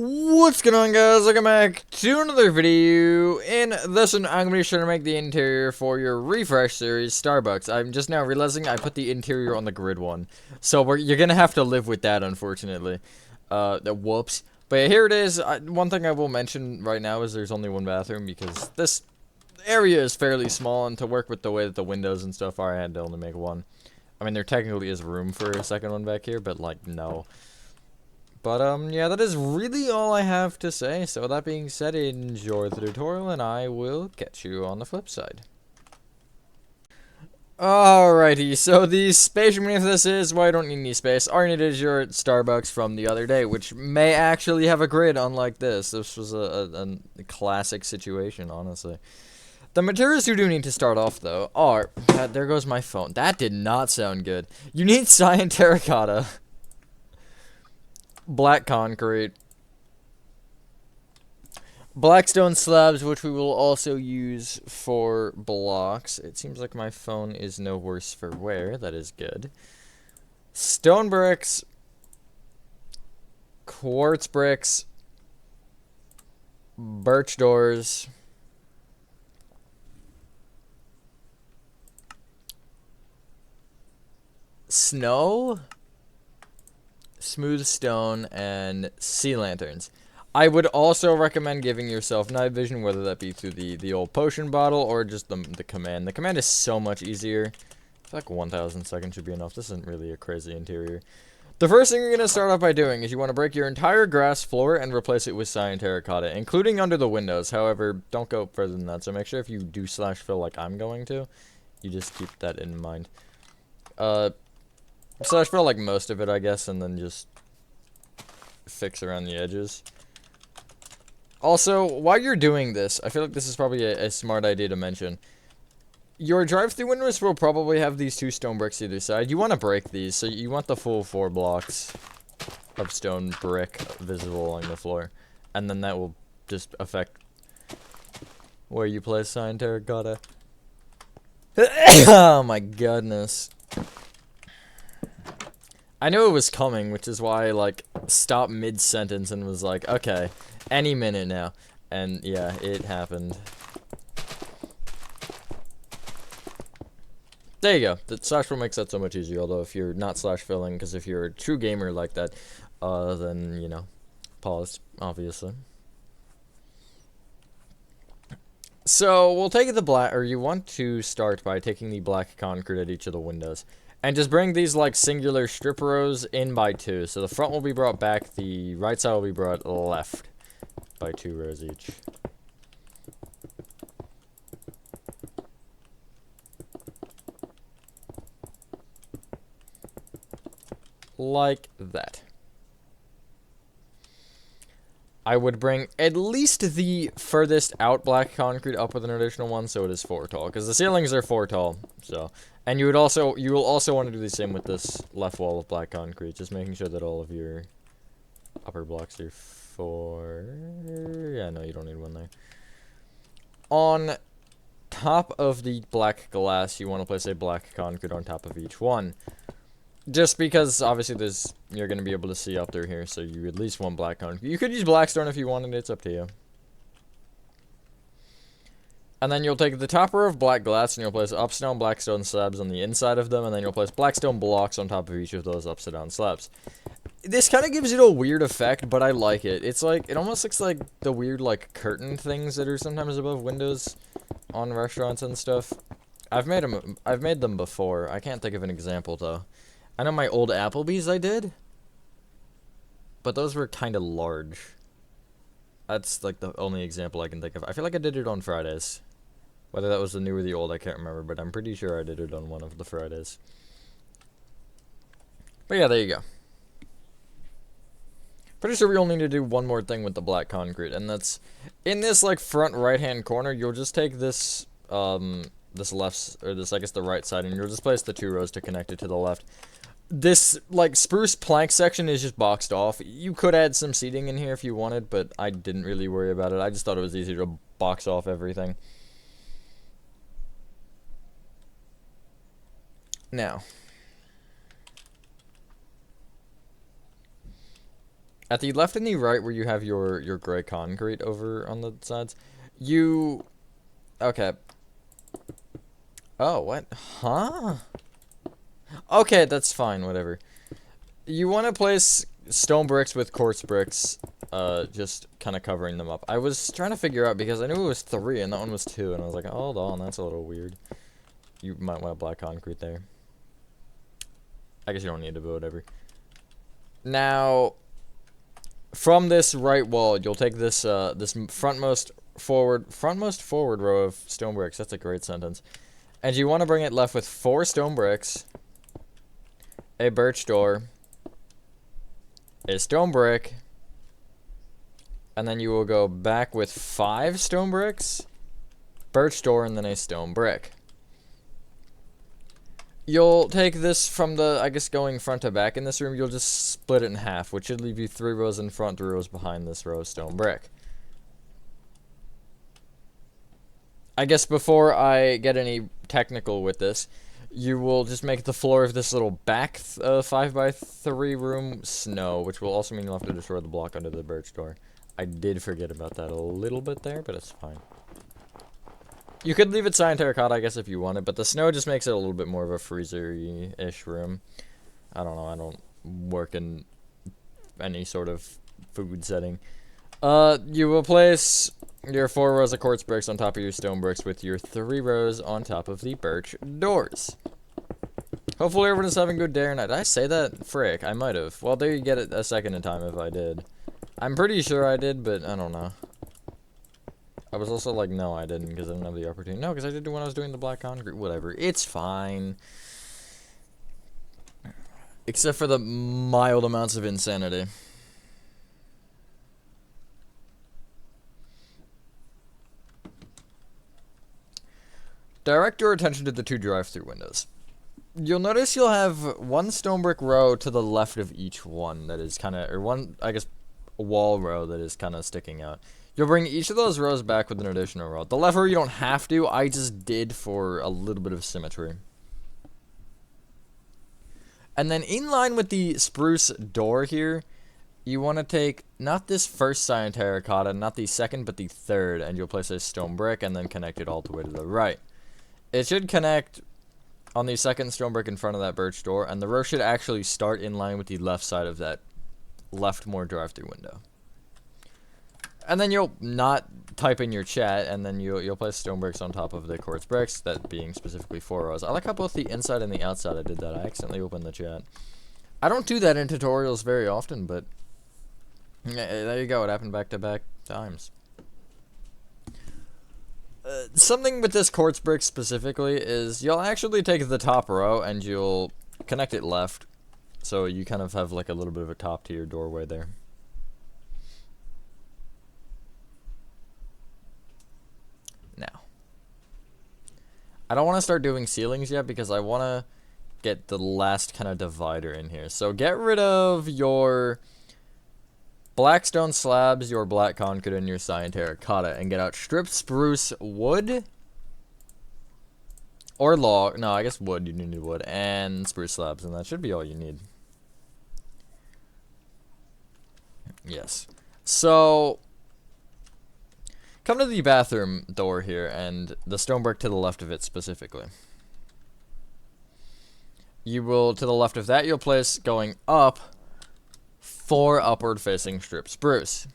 What's going on, guys? Welcome back to another video. In this one, I'm going to be sure to make the interior for your refresh series Starbucks. I'm just now realizing I put the interior on the grid one, so you're going to have to live with that, unfortunately. Whoops. But here it is. One thing I will mention right now is there's only one bathroom because this area is fairly small, and to work with the way that the windows and stuff are, I had to only make one. I mean, there technically is room for a second one back here, but, like, no. But, yeah, that is really all I have to say. So, with that being said, enjoy the tutorial, and I will catch you on the flip side. Alrighty, so the space beneath this is, well, I don't need any space. All you need is your Starbucks from the other day, which may actually have a grid unlike this. This was a classic situation, honestly. The materials you do need to start off, though, are... there goes my phone. That did not sound good. You need cyan terracotta. Black concrete, blackstone slabs, which we will also use for blocks. It seems like my phone is no worse for wear. That is good. Stone bricks, quartz bricks, birch doors, snow, smooth stone, and sea lanterns. I would also recommend giving yourself night vision, whether that be through the old potion bottle or just the command. The command is so much easier. I feel like 1,000 seconds should be enough. This isn't really a crazy interior. The first thing you're going to start off by doing is you want to break your entire grass floor and replace it with cyan terracotta, including under the windows. However, don't go further than that, so make sure if you do slash fill like I'm going to, you just keep that in mind. Slash fill like most of it, I guess, and then just fix around the edges. Also, while you're doing this, I feel like this is probably a smart idea to mention. Your drive-through windows will probably have these two stone bricks either side. You want to break these, so you want the full 4 blocks of stone brick visible along the floor. And then that will just affect where you place cyan terracotta. Oh my goodness. I knew it was coming, which is why I, like, stopped mid-sentence and was like, okay, any minute now. And, yeah, it happened. There you go. The slash fill makes that so much easier, although if you're not slash filling, because if you're a true gamer like that, then, you know, pause, obviously. So, we'll take the black, or you want to start by taking the black concrete at each of the windows. And just bring these, like, singular strip rows in by 2. So the front will be brought back, the right side will be brought left by 2 rows each. Like that. I would bring at least the furthest out black concrete up with an additional one, so it is 4 tall, because the ceilings are 4 tall, so. And you will also want to do the same with this left wall of black concrete, just making sure that all of your upper blocks are 4. Yeah, no, you don't need one there. On top of the black glass, you want to place a black concrete on top of each one. Just because, obviously, you're going to be able to see up through here, so you at least want black concrete. You could use blackstone if you wanted, it's up to you. And then you'll take the top row of black glass, and you'll place upside down blackstone slabs on the inside of them, and then you'll place blackstone blocks on top of each of those upside down slabs. This kind of gives it a weird effect, but I like it. It's like, it almost looks like the weird, like, curtain things that are sometimes above windows on restaurants and stuff. I've made them before. I can't think of an example, though. I know my old Applebee's I did, but those were kind of large. That's, like, the only example I can think of. I feel like I did it on Fridays. Whether that was the new or the old, I can't remember, but I'm pretty sure I did it on one of the Fridays. But yeah, there you go. Pretty sure we only need to do one more thing with the black concrete, and that's, in this, like, front right-hand corner, you'll just take this, this left, or this, I guess, the right side, and you'll just place the 2 rows to connect it to the left. This, like, spruce plank section is just boxed off. You could add some seating in here if you wanted, but I didn't really worry about it. I just thought it was easier to box off everything. Now, At the left and the right where you have your gray concrete over on the sides, you... Okay. Oh, what? Huh? Okay, that's fine, whatever. You want to place stone bricks with quartz bricks, just kind of covering them up. I was trying to figure out because I knew it was 3 and that one was 2, and I was like, hold on, that's a little weird. You might want black concrete there. I guess you don't need to, but whatever. Now, from this right wall, you'll take this this frontmost forward row of stone bricks. That's a great sentence. And you want to bring it left with 4 stone bricks, a birch door, a stone brick, and then you will go back with 5 stone bricks, birch door, and then a stone brick. You'll take this from the, I guess, going front to back in this room, you'll just split it in half, which should leave you 3 rows in front, 3 rows behind this row of stone brick. I guess before I get any technical with this, you will just make the floor of this little back 5x3 room snow, which will also mean you'll have to destroy the block under the birch door. I did forget about that a little bit there, but it's fine. You could leave it cyan terracotta, I guess, if you wanted, but the snow just makes it a little bit more of a freezer-ish room. I don't know, I don't work in any sort of food setting. You will place your 4 rows of quartz bricks on top of your stone bricks with your 3 rows on top of the birch doors. Hopefully everyone is having a good day or night. Did I say that? Frick, I might have. Well, there you get it a second in time if I did. I'm pretty sure I did, but I don't know. I was also like, no, I didn't, because I didn't have the opportunity. No, because I did it when I was doing the black concrete. Whatever. It's fine. Except for the mild amounts of insanity. Direct your attention to the 2 drive-through windows. You'll notice you'll have 1 stone brick row to the left of each one that is kind of, or 1, I guess, wall row that is kind of sticking out. You'll bring each of those rows back with an additional row. The left row you don't have to, I just did for a little bit of symmetry. And then in line with the spruce door here, you want to take not this first cyan terracotta, not the second, but the third, and you'll place a stone brick and then connect it all the way to the right. It should connect on the second stone brick in front of that birch door, and the row should actually start in line with the left side of that left more drive-through window. And then you'll not type in your chat, and then you'll place stone bricks on top of the quartz bricks, that being specifically 4 rows. I like how both the inside and the outside I did that. I accidentally opened the chat. I don't do that in tutorials very often, but there you go. It happened back-to-back times. Something with this quartz brick specifically is you'll actually take the top row and you'll connect it left, so you kind of have like a little bit of a top to your doorway there. Now, I don't want to start doing ceilings yet because I want to get the last kind of divider in here. So get rid of your black stone slabs, your black concrete, and your cyan terracotta, and get out stripped spruce wood or log. No, I guess wood. You need wood and spruce slabs, and that should be all you need. Yes. So come to the bathroom door here, and the stone brick to the left of it specifically. You will, to the left of that, you'll place going up 4 upward facing strip spruce.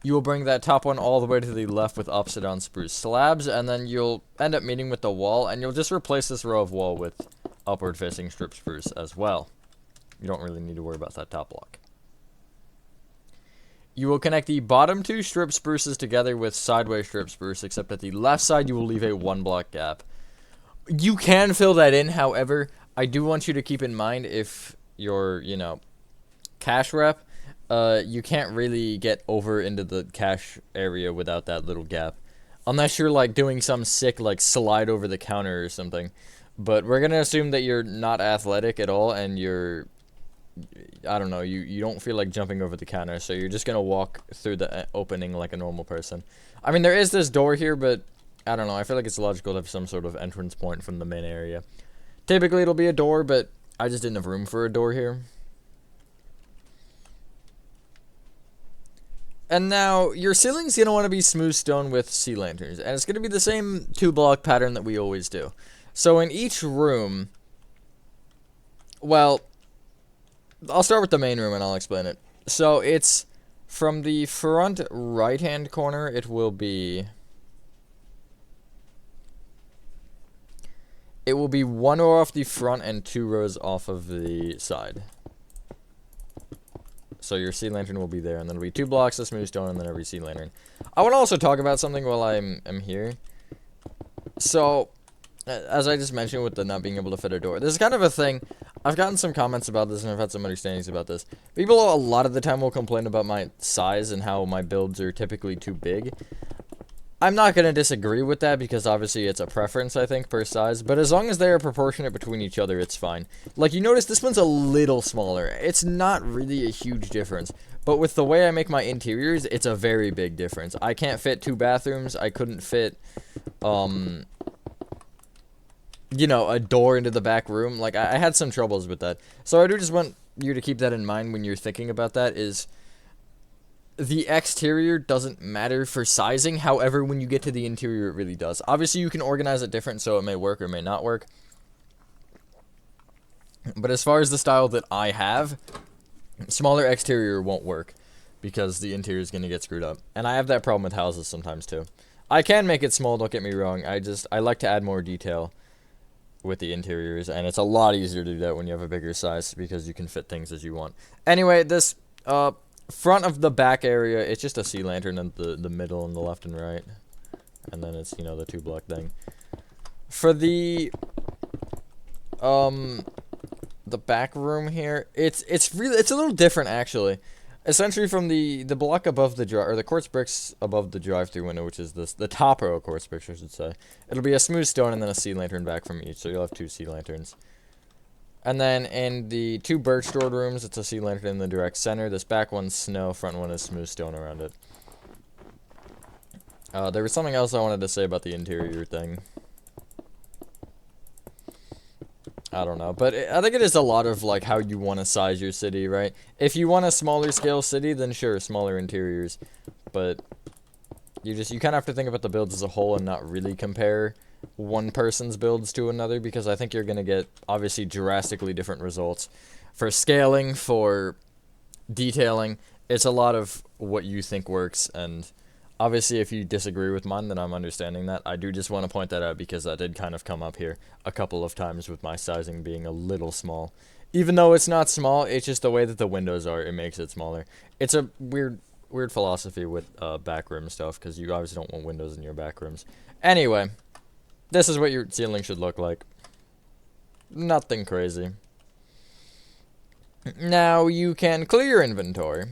You will bring that top one all the way to the left with upside down spruce slabs, and then you'll end up meeting with the wall, and you'll just replace this row of wall with upward facing strip spruce as well. You don't really need to worry about that top block. You will connect the bottom 2 strip spruces together with sideways strip spruce, except at the left side you will leave a 1 block gap. You can fill that in, however, I do want you to keep in mind if you're, you know, cash rep, you can't really get over into the cash area without that little gap. Unless you're, like, doing some sick, like, slide over the counter or something. But we're gonna assume that you're not athletic at all, and you're, I don't know, you don't feel like jumping over the counter, so you're just gonna walk through the opening like a normal person. I mean, there is this door here, but I don't know, I feel like it's logical to have some sort of entrance point from the main area. Typically it'll be a door, but I just didn't have room for a door here. And now, your ceiling's going to want to be smooth stone with sea lanterns. And it's going to be the same 2-block pattern that we always do. So in each room, well, I'll start with the main room and I'll explain it. So it's from the front right-hand corner, it will be 1 row off the front and 2 rows off of the side. So your sea lantern will be there, and then it'll be 2 blocks of smooth stone, and then every sea lantern. I want to also talk about something while I'm here. So, as I just mentioned with the not being able to fit a door, this is kind of a thing. I've gotten some comments about this, and I've had some understandings about this. People a lot of the time will complain about my size and how my builds are typically too big. I'm not going to disagree with that because obviously it's a preference, I think, per size. But as long as they are proportionate between each other, it's fine. Like, you notice this one's a little smaller. It's not really a huge difference. But with the way I make my interiors, it's a very big difference. I can't fit 2 bathrooms. I couldn't fit, you know, a door into the back room. Like, I had some troubles with that. So I do just want you to keep that in mind when you're thinking about that, is the exterior doesn't matter for sizing. However, when you get to the interior, it really does. Obviously, you can organize it different, so it may work or may not work. But as far as the style that I have, smaller exterior won't work because the interior is going to get screwed up. And I have that problem with houses sometimes, too. I can make it small, don't get me wrong. I like to add more detail with the interiors, and it's a lot easier to do that when you have a bigger size because you can fit things as you want. Anyway, this, front of the back area, it's just a sea lantern in the middle and the left and right. And then it's, you know, the 2-block thing. For the back room here, it's a little different, actually. Essentially from the block above the or the quartz bricks above the drive-through window, which is the top row of quartz bricks, I should say. It'll be a smooth stone and then a sea lantern back from each, so you'll have 2 sea lanterns. And then in the 2 birch stored rooms, it's a sea lantern in the direct center. This back one's snow, front one is smooth stone around it. There was something else I wanted to say about the interior thing. I don't know, but I think it is a lot of, like, how you want to size your city, right? If you want a smaller scale city, then sure, smaller interiors. But you kind of have to think about the builds as a whole and not really compare one person's builds to another, because I think you're going to get, obviously, drastically different results. For scaling, for detailing, it's a lot of what you think works, and obviously if you disagree with mine, then I'm understanding that. I do just want to point that out because that did kind of come up here a couple of times with my sizing being a little small. Even though it's not small, it's just the way that the windows are, it makes it smaller. It's a weird philosophy with back room stuff, because you obviously don't want windows in your back rooms. Anyway, this is what your ceiling should look like. Nothing crazy. Now you can clear your inventory.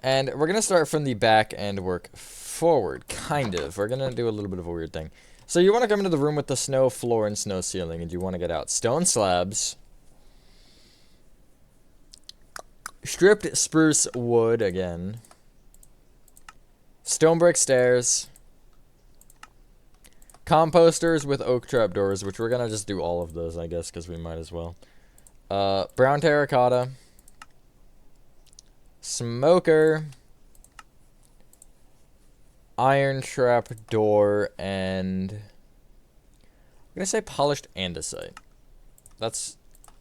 And we're going to start from the back and work forward, kind of. We're going to do a little bit of a weird thing. So you want to come into the room with the snow floor and snow ceiling, and you want to get out stone slabs, stripped spruce wood again, stone brick stairs, composters with oak trapdoors, which we're going to just do all of those, I guess, because we might as well. Brown terracotta, smoker, iron trap door, and I'm going to say polished andesite. That's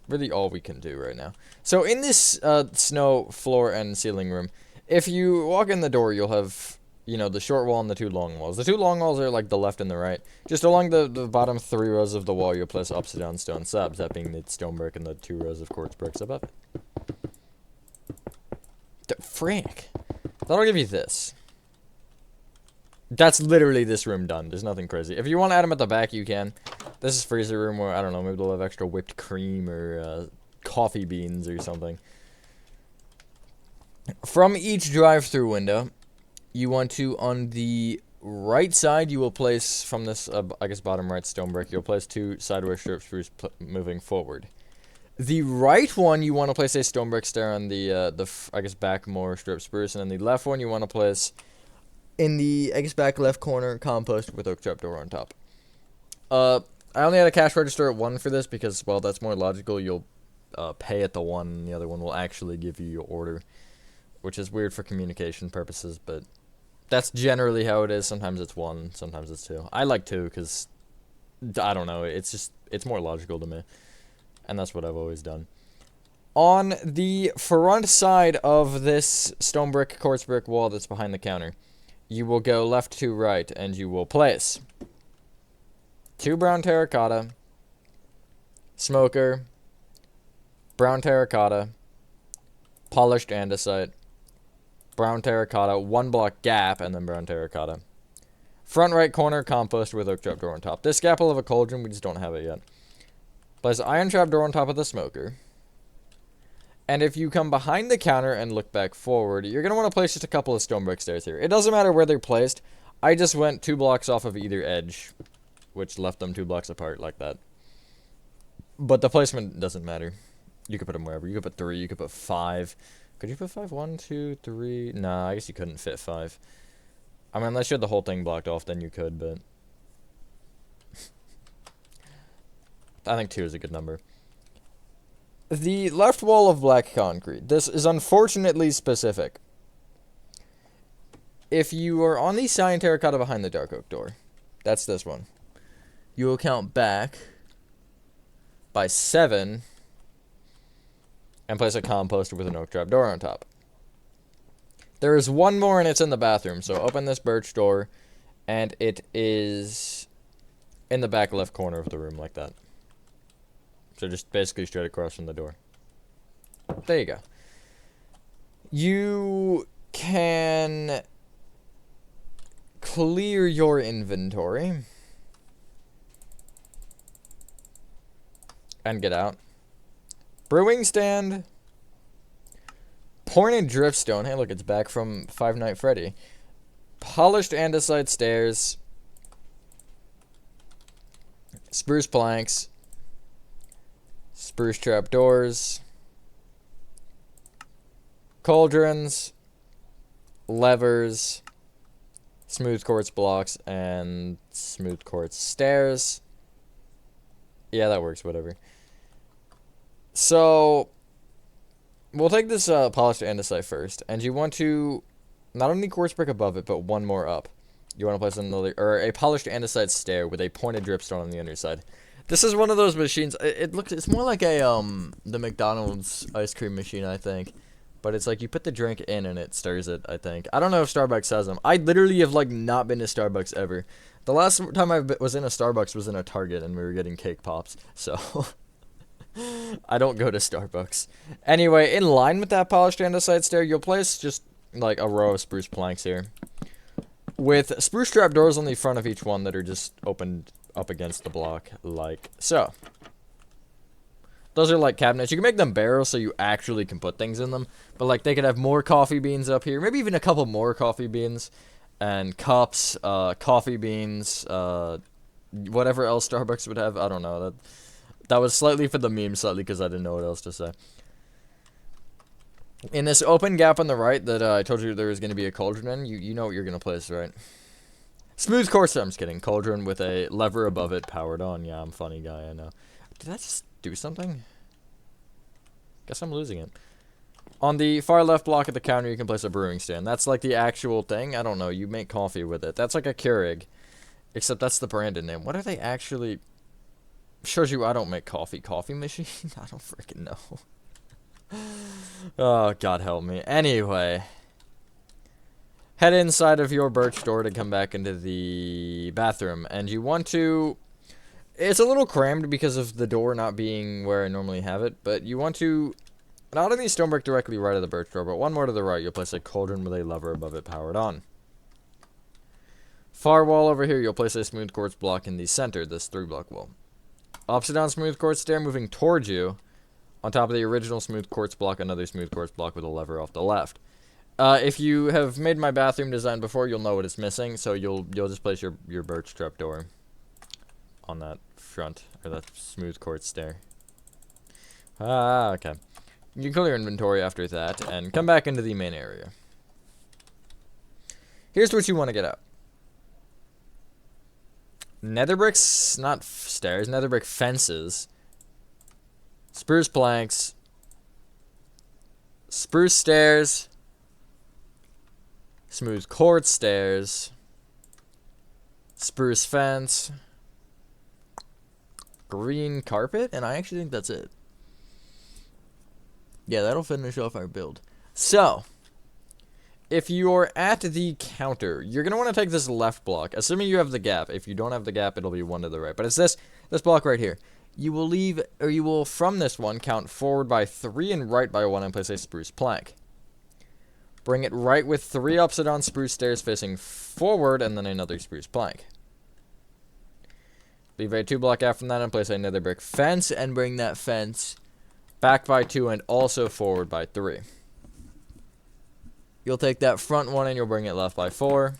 really all we can do right now. So in this snow floor and ceiling room, if you walk in the door, you'll have, you know, the short wall and the 2 long walls. The 2 long walls are like the left and the right. Just along the bottom 3 rows of the wall, you'll place upside down stone slabs, that being the stone brick and the 2 rows of quartz bricks above it. Frank, that'll give you this. That's literally this room done. There's nothing crazy. If you want to add them at the back, you can. This is freezer room where, I don't know, maybe they'll have extra whipped cream or coffee beans or something. From each drive-through window, you want to, on the right side, you will place, from this, I guess, bottom right stone brick, you'll place 2 sideways strip spruce moving forward. The right one, you want to place a stone brick stair on the I guess, back more strip spruce, and then the left one, you want to place in the, I guess, back left corner, compost with oak trapdoor on top. I only had a cash register at 1 for this because, well, that's more logical. You'll pay at the one, and the other one will actually give you your order. which is weird for communication purposes, but that's generally how it is. Sometimes it's 1, sometimes it's 2. I like 2 because, I don't know, it's more logical to me. And that's what I've always done. On the front side of this stone brick, quartz brick wall that's behind the counter, you will go left to right, and you will place 2 brown terracotta, smoker, brown terracotta, polished andesite, brown terracotta, 1 block gap, and then brown terracotta. Front right corner, compost with oak trap door on top. This gap will have a cauldron, we just don't have it yet. Place iron trap door on top of the smoker. And if you come behind the counter and look back forward, you're going to want to place just a couple of stone brick stairs here. It doesn't matter where they're placed. I just went 2 blocks off of either edge, which left them 2 blocks apart like that. But the placement doesn't matter. You could put them wherever. You could put 3, you could put 5. Could you put 5? 1, 2, 3. Nah, I guess you couldn't fit 5. I mean, unless you had the whole thing blocked off, then you could, but I think 2 is a good number. The left wall of black concrete. This is unfortunately specific. If you are on the cyan terracotta behind the dark oak door, that's this one, you will count back by 7 and place a composter with an oak trap door on top. There is 1 more and it's in the bathroom, so open this birch door and it is in the back left corner of the room like that. So just basically straight across from the door. There you go. You can clear your inventory and get out. Brewing stand. Pointed driftstone. Hey, look, it's back from Five Nights at Freddy. Polished andesite stairs. Spruce planks. Spruce trap doors, cauldrons, levers, smooth quartz blocks, and smooth quartz stairs. Yeah, that works, whatever. So, we'll take this polished andesite first, and you want to not only quartz brick above it, but 1 more up. You want to place another, or a polished andesite stair with a pointed dripstone on the underside. This is one of those machines. It's more like a the McDonald's ice cream machine, I think. But it's like you put the drink in and it stirs it, I think. I don't know if Starbucks has them. I literally have like not been to Starbucks ever. The last time I was in a Starbucks was in a Target and we were getting cake pops. So I don't go to Starbucks. Anyway, in line with that polished andesite stair, you'll place just like a row of spruce planks here, with spruce trap doors on the front of each one that are just opened up against the block, like so. Those are like cabinets. You can make them barrels so you actually can put things in them. But like they could have more coffee beans up here. Maybe even a couple more coffee beans. And cups, coffee beans, whatever else Starbucks would have. I don't know. That was slightly for the meme, slightly because I didn't know what else to say. In this open gap on the right that I told you there was going to be a cauldron in, you know what you're going to place, right? Smooth quartz, I'm just kidding. Cauldron with a lever above it, powered on. Yeah, I'm a funny guy, I know. Did I just do something? Guess I'm losing it. On the far left block at the counter, you can place a brewing stand. That's like the actual thing. I don't know. You make coffee with it. That's like a Keurig. Except that's the branded name. What are they actually... Shows you I don't make coffee. Coffee machine? I don't freaking know. Oh, God help me. Anyway... Head inside of your birch door to come back into the bathroom. And you want to... It's a little crammed because of the door not being where I normally have it. But you want to... Not only stone brick directly right of the birch door, but 1 more to the right. You'll place a cauldron with a lever above it powered on. Far wall over here, you'll place a smooth quartz block in the center, this 3-block wall. Opposite on smooth quartz stair moving towards you. On top of the original smooth quartz block, another smooth quartz block with a lever off the left. If you have made my bathroom design before, you'll know what it's missing, so you'll just place your birch trap door on that front, or that smooth quartz stair. Okay. You can clear your inventory after that, and come back into the main area. Here's what you want to get out. Nether bricks, not stairs, nether brick fences. Spruce planks. Spruce stairs. smooth quartz stairs, spruce fence, green carpet, and I actually think that's it. Yeah, that'll finish off our build. So, if you're at the counter, you're going to want to take this left block, assuming you have the gap. If you don't have the gap, it'll be one to the right. But it's this block right here. You will leave, or you will, from this one, count forward by 3 and right by 1 and place a spruce plank. Bring it right with 3 upside down spruce stairs facing forward, and then another spruce plank. Leave a 2 block gap from that and place another brick fence, and bring that fence back by 2 and also forward by 3. You'll take that front one and you'll bring it left by 4.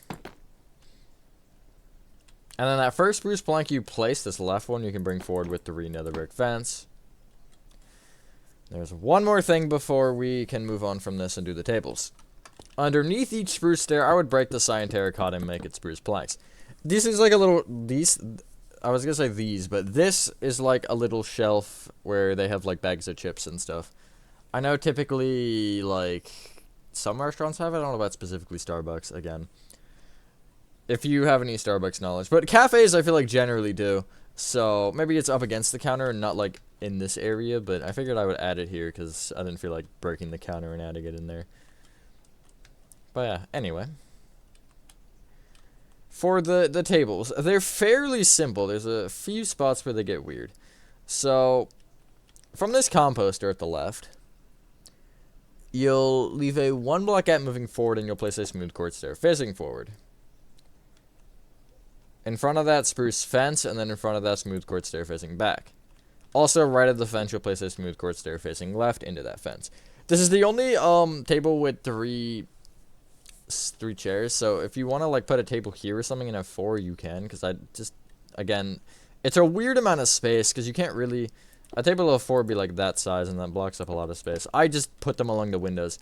And then that first spruce plank you place, this left one, you can bring forward with 3 another brick fence. There's one more thing before we can move on from this and do the tables. Underneath each spruce stair, I would break the cyan terracotta and make it spruce planks. This is like a little, I was gonna say these, but this is like a little shelf where they have like bags of chips and stuff. I know typically like some restaurants have it. I don't know about specifically Starbucks again. If you have any Starbucks knowledge, but cafes I feel like generally do. So maybe it's up against the counter and not like in this area, but I figured I would add it here because I didn't feel like breaking the counter and adding it in there. But yeah, anyway. For the tables, they're fairly simple. There's a few spots where they get weird. So, from this composter at the left, you'll leave a 1 block gap moving forward and you'll place a smooth quartz stair facing forward. In front of that spruce fence, and then in front of that smooth quartz stair facing back. Also, right of the fence, you'll place a smooth quartz stair facing left into that fence. This is the only table with 3 chairs, so if you want to like put a table here or something and have 4, you can, because I just, again, it's a weird amount of space, because you can't really, a table of 4 would be like that size, and that blocks up a lot of space. I just put them along the windows.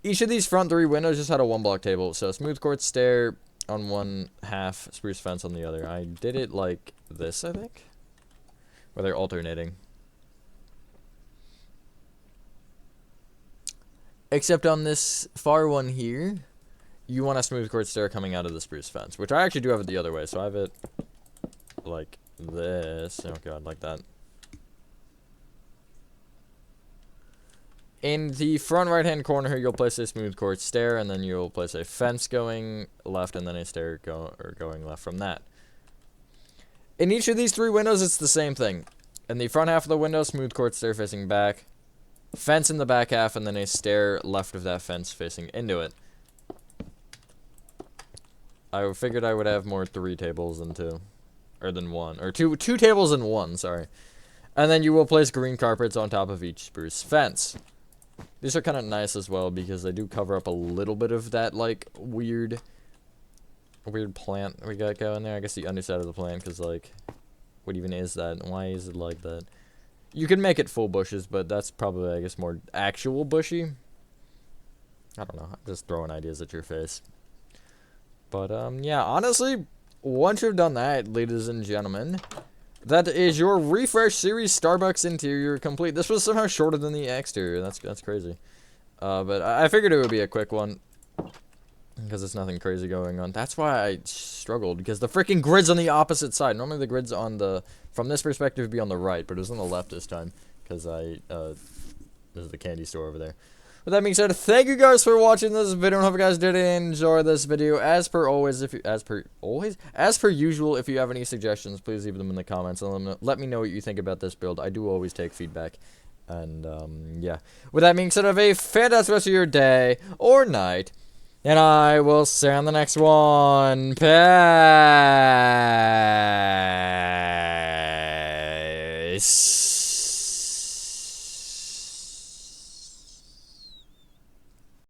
Each of these front 3 windows just had a 1 block table, so smooth quartz stair on one half, spruce fence on the other. I did it like this, I think, where they're alternating. Except on this far one here, you want a smooth quartz stair coming out of the spruce fence, which I actually do have it the other way, so I have it like this. Oh god, like that. In the front right-hand corner here, you'll place a smooth quartz stair, and then you'll place a fence going left, and then a stair going left from that. In each of these 3 windows, it's the same thing. In the front half of the window, smooth quartz stair facing back, fence in the back half, and then a stair left of that fence facing into it. I figured I would have more 3 tables than 2. Or than 1. Or 2 tables and 1, sorry. And then you will place green carpets on top of each spruce fence. These are kind of nice as well because they do cover up a little bit of that, like, weird plant we got going there. I guess the underside of the plant, because, like, what even is that? Why is it like that? You can make it full bushes, but that's probably, I guess, more actual bushy. I don't know. I'm just throwing ideas at your face. But, yeah, honestly, once you've done that, ladies and gentlemen, that is your refresh series Starbucks interior complete. This was somehow shorter than the exterior. That's crazy. But I figured it would be a quick one because there's nothing crazy going on. That's why I struggled, because the freaking grid's on the opposite side. Normally the grid's on the, from this perspective, would be on the right, but it was on the left this time because this is the candy store over there. With that being said, thank you guys for watching this video. I hope you guys did enjoy this video. As per usual, if you have any suggestions, please leave them in the comments and let me know what you think about this build. I do always take feedback. And yeah. With that being said, have a fantastic rest of your day or night. And I will see you on the next one. Peace.